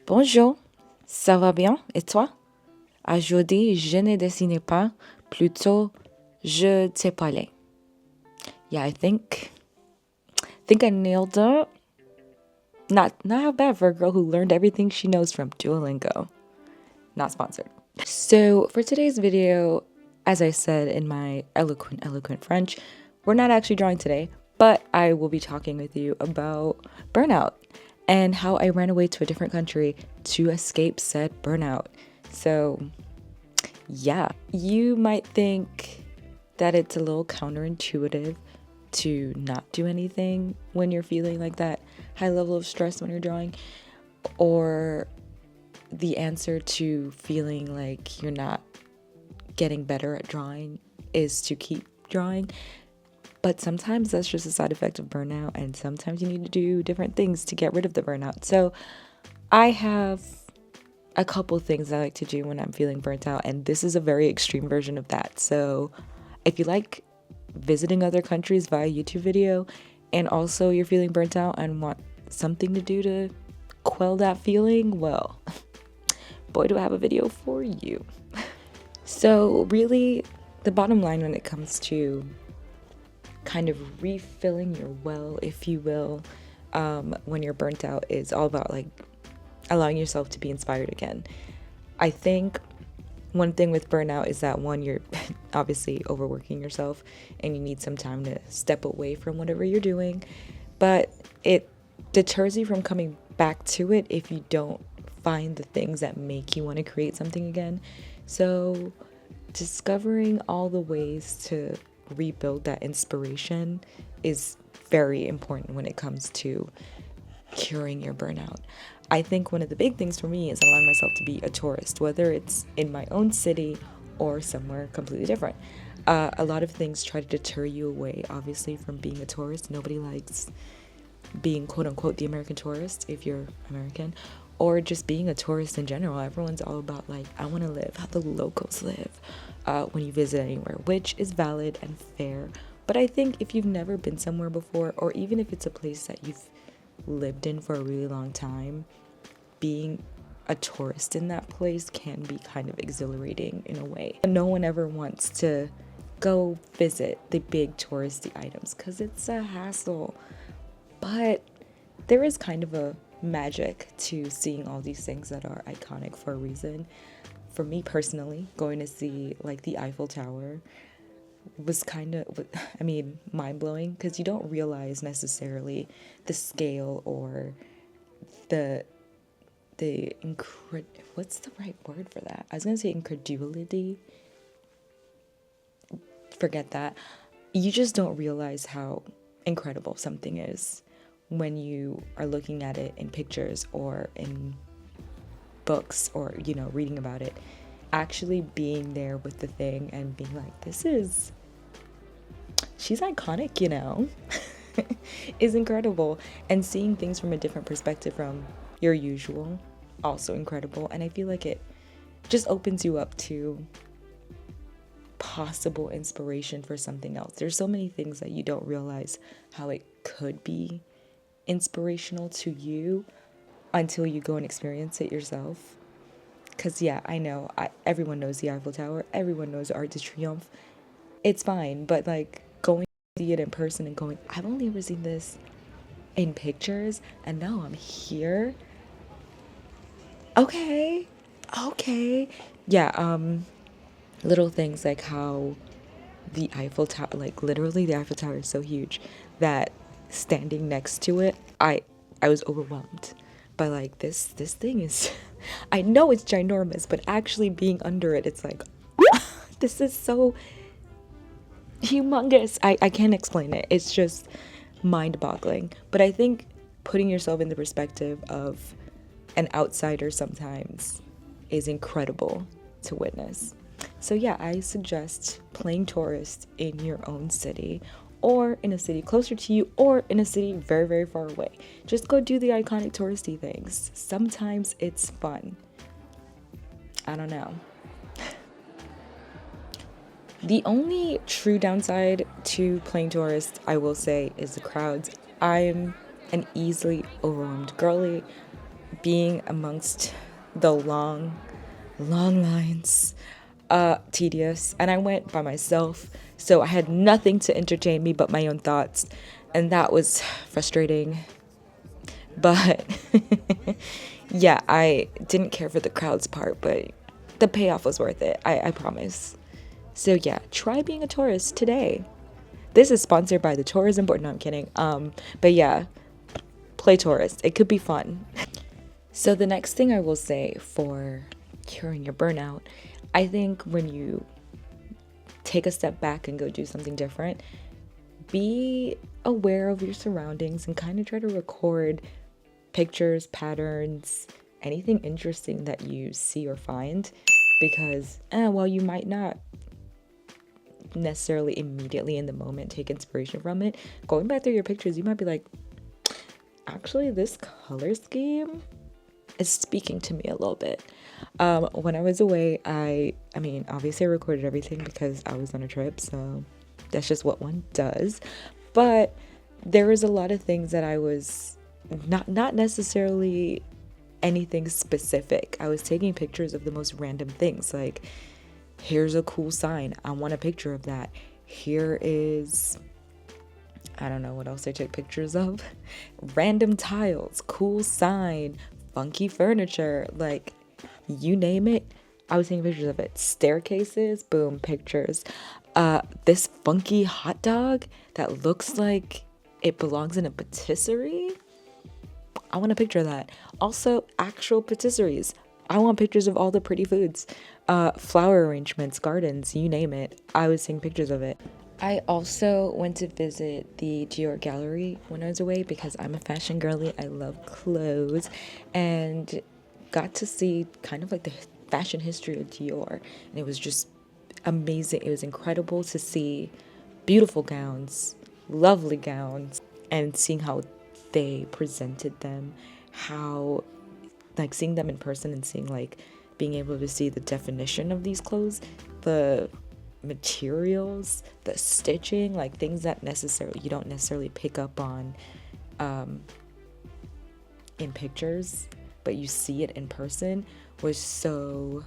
Bonjour, ça va bien et toi? Aujourd'hui, je ne dessine pas, plutôt je te parlais. Yeah, I think I nailed it. Not bad for a girl who learned everything she knows from Duolingo. Not sponsored. So for today's video, as I said in my eloquent French, we're not actually drawing today, but I will be talking with you about burnout and how I ran away to a different country to escape said burnout. So yeah, you might think that it's a little counterintuitive to not do anything when you're feeling like that high level of stress when you're drawing, or the answer to feeling like you're not getting better at drawing is to keep drawing. But sometimes that's just a side effect of burnout, and sometimes you need to do different things to get rid of the burnout. So I have a couple things I like to do when I'm feeling burnt out, and this is a very extreme version of that. So if you like visiting other countries via YouTube video, and also you're feeling burnt out and want something to do to quell that feeling, well, boy, do I have a video for you. So really, the bottom line when it comes to kind of refilling your well, if you will, when you're burnt out, is all about like allowing yourself to be inspired again. I think one thing with burnout is that one, you're obviously overworking yourself and you need some time to step away from whatever you're doing, but it deters you from coming back to it if you don't find the things that make you want to create something again. So discovering all the ways to rebuild that inspiration is very important when it comes to curing your burnout. I think one of the big things for me is allowing myself to be a tourist, whether it's in my own city or somewhere completely different. A lot of things try to deter you away, obviously, from being a tourist. Nobody likes being quote unquote the American tourist if you're American, or just being a tourist in general. Everyone's all about like, I want to live how the locals live when you visit anywhere, which is valid and fair. But I think if you've never been somewhere before, or even if it's a place that you've lived in for a really long time, being a tourist in that place can be kind of exhilarating in a way. No one ever wants to go visit the big touristy items because it's a hassle. But there is kind of a magic to seeing all these things that are iconic for a reason. For me personally, going to see like the Eiffel Tower was kind of, mind-blowing, because you don't realize necessarily the scale or what's the right word for that? I was gonna say incredulity. Forget that. You just don't realize how incredible something is when you are looking at it in pictures or in books, or reading about it. Actually being there with the thing and being like, she's iconic, is incredible. And seeing things from a different perspective from your usual, also incredible. And I feel like it just opens you up to possible inspiration for something else. There's so many things that you don't realize how it could be inspirational to you until you go and experience it yourself. Because yeah, I know everyone knows the Eiffel Tower, everyone knows Arc de Triomphe. It's fine, but like going to see it in person and going, I've only ever seen this in pictures and now I'm here. Okay. Yeah, little things like how the Eiffel Tower, like literally the Eiffel Tower is so huge that standing next to it, I was overwhelmed by like this thing is I know it's ginormous, but actually being under it, it's like this is so humongous. I can't explain it. It's just mind-boggling. But I think putting yourself in the perspective of an outsider sometimes is incredible to witness. So yeah, I suggest playing tourist in your own city, or in a city closer to you, or in a city very, very far away. Just go do the iconic touristy things. Sometimes it's fun. I don't know. The only true downside to playing tourist, I will say, is the crowds. I'm an easily overwhelmed girly, being amongst the long lines, tedious. And I went by myself, so I had nothing to entertain me but my own thoughts, and that was frustrating. But yeah, I didn't care for the crowds part, but the payoff was worth it, I promise. So yeah, try being a tourist today. This is sponsored by the tourism board. No, I'm kidding. But yeah, play tourist. It could be fun. So the next thing I will say for curing your burnout, I think when you take a step back and go do something different, be aware of your surroundings and kind of try to record pictures, patterns, anything interesting that you see or find, because while you might not necessarily immediately in the moment take inspiration from it, going back through your pictures, you might be like, actually this color scheme is speaking to me a little bit. When I was away, I mean obviously I recorded everything because I was on a trip, so that's just what one does. But there was a lot of things that I was not necessarily anything specific. I was taking pictures of the most random things, like here's a cool sign, I want a picture of that. Here is, I don't know what else I took pictures of. Random tiles, cool sign, funky furniture, like you name it, I was taking pictures of it. Staircases, boom, pictures. This funky hot dog that looks like it belongs in a patisserie, I want a picture of that. Also, actual patisseries, I want pictures of all the pretty foods. Flower arrangements, gardens, you name it, I was taking pictures of it. I also went to visit the Dior gallery when I was away because I'm a fashion girly. I love clothes, and got to see kind of like the fashion history of Dior, and it was just amazing. It was incredible to see beautiful gowns, lovely gowns, and seeing how they presented them, how like seeing them in person and seeing like being able to see the definition of these clothes, the materials, the stitching, like things that necessarily you don't necessarily pick up on in pictures, but you see it in person, was so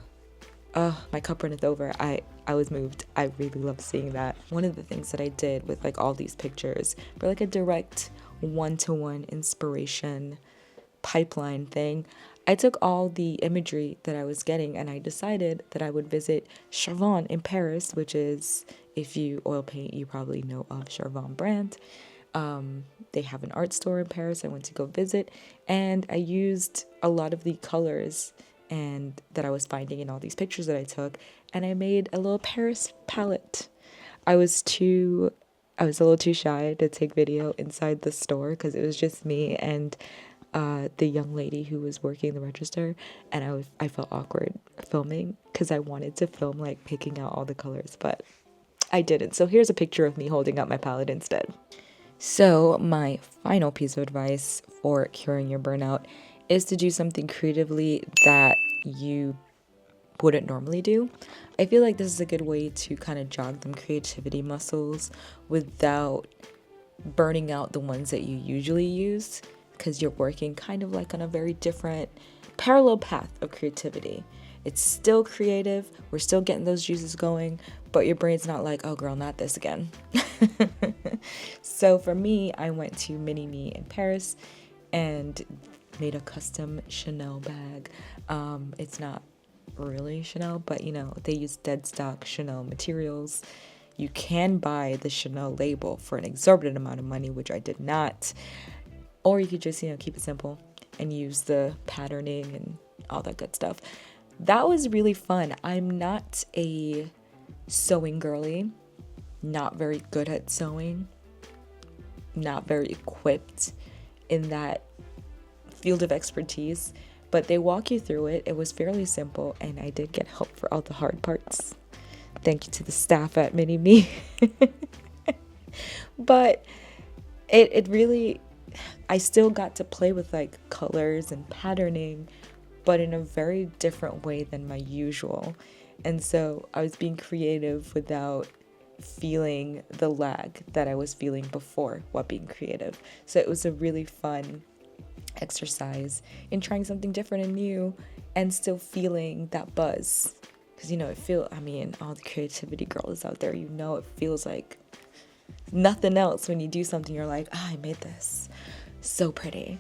my cup runneth over. I was moved. I really love seeing that. One of the things that I did with like all these pictures for like a direct one-to-one inspiration pipeline thing, I took all the imagery that I was getting and I decided that I would visit Charbon in Paris, which is, if you oil paint, you probably know of Charbon brand. They have an art store in Paris I went to go visit, and I used a lot of the colors and that I was finding in all these pictures that I took, and I made a little Paris palette. I was a little too shy to take video inside the store because it was just me and the young lady who was working the register, and I felt awkward filming because I wanted to film like picking out all the colors, but I didn't. So here's a picture of me holding up my palette instead. So my final piece of advice for curing your burnout is to do something creatively that you wouldn't normally do. I feel like this is a good way to kind of jog them creativity muscles without burning out the ones that you usually use, because you're working kind of like on a very different parallel path of creativity. It's still creative, we're still getting those juices going, but your brain's not like, oh girl, not this again. So for me, I went to Mini Me in Paris and made a custom Chanel bag. It's not really Chanel, but you know, they use dead stock Chanel materials. You can buy the Chanel label for an exorbitant amount of money, which I did not. Or you could just, you know, keep it simple and use the patterning and all that good stuff. That was really fun. I'm not a sewing girly, not very good at sewing, not very equipped in that field of expertise, but they walk you through it. It was fairly simple, and I did get help for all the hard parts. Thank you to the staff at Mini Me. But it really, I still got to play with like colors and patterning, but in a very different way than my usual. And so I was being creative without feeling the lag that I was feeling before while being creative. So it was a really fun exercise, in trying something different and new, and still feeling that buzz. Because, all the creativity girls out there, it feels like nothing else when you do something. You're like, I made this so pretty.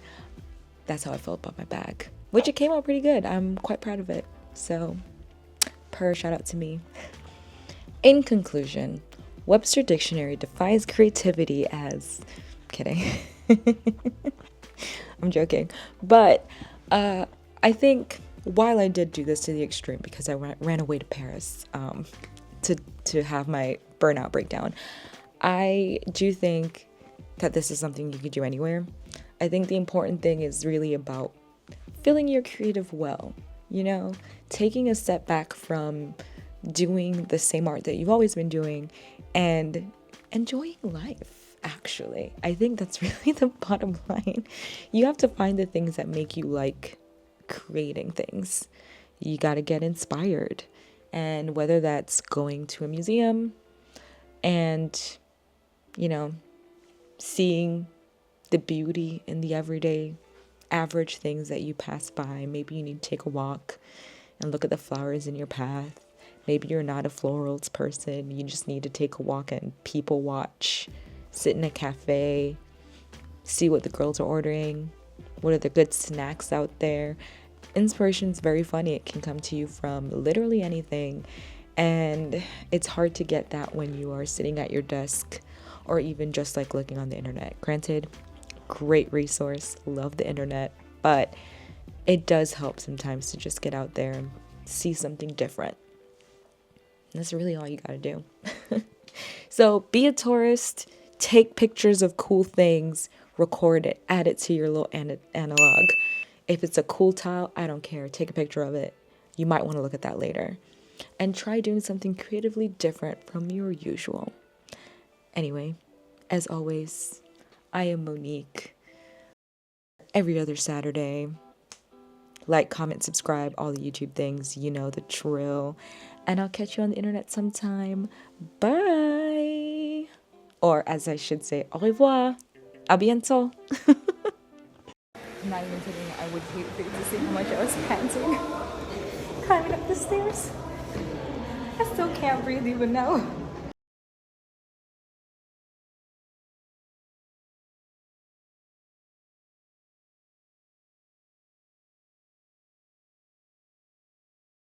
That's how I felt about my bag, which it came out pretty good. I'm quite proud of it. So, shout out to me. In conclusion, Webster Dictionary defines creativity as... Kidding. I'm joking. But I think while I did do this to the extreme, because I ran away to Paris to have my burnout breakdown, I do think that this is something you could do anywhere. I think the important thing is really about feeling your creative well, taking a step back from doing the same art that you've always been doing and enjoying life, actually. I think that's really the bottom line. You have to find the things that make you like creating things. You got to get inspired. And whether that's going to a museum and, seeing the beauty in the everyday average things that you pass by. Maybe you need to take a walk and look at the flowers in your path. Maybe you're not a florals person. You just need to take a walk and people watch, sit in a cafe, see what the girls are ordering, what are the good snacks out there. Inspiration is very funny. It can come to you from literally anything. And it's hard to get that when you are sitting at your desk or even just like looking on the internet. Granted, great resource, love the internet, but it does help sometimes to just get out there and see something different. And that's really all you gotta do. So be a tourist, take pictures of cool things, record it, add it to your little analog. If it's a cool tile, I don't care, take a picture of it. You might want to look at that later. And try doing something creatively different from your usual. Anyway, as always, I am Monique. Every other Saturday. Like, comment, subscribe, all the YouTube things. You know the drill. And I'll catch you on the internet sometime. Bye! Or as I should say, au revoir. A bientôt. Not even kidding. I would hate for you to see how much I was panting. Climbing up the stairs. I still can't breathe even now.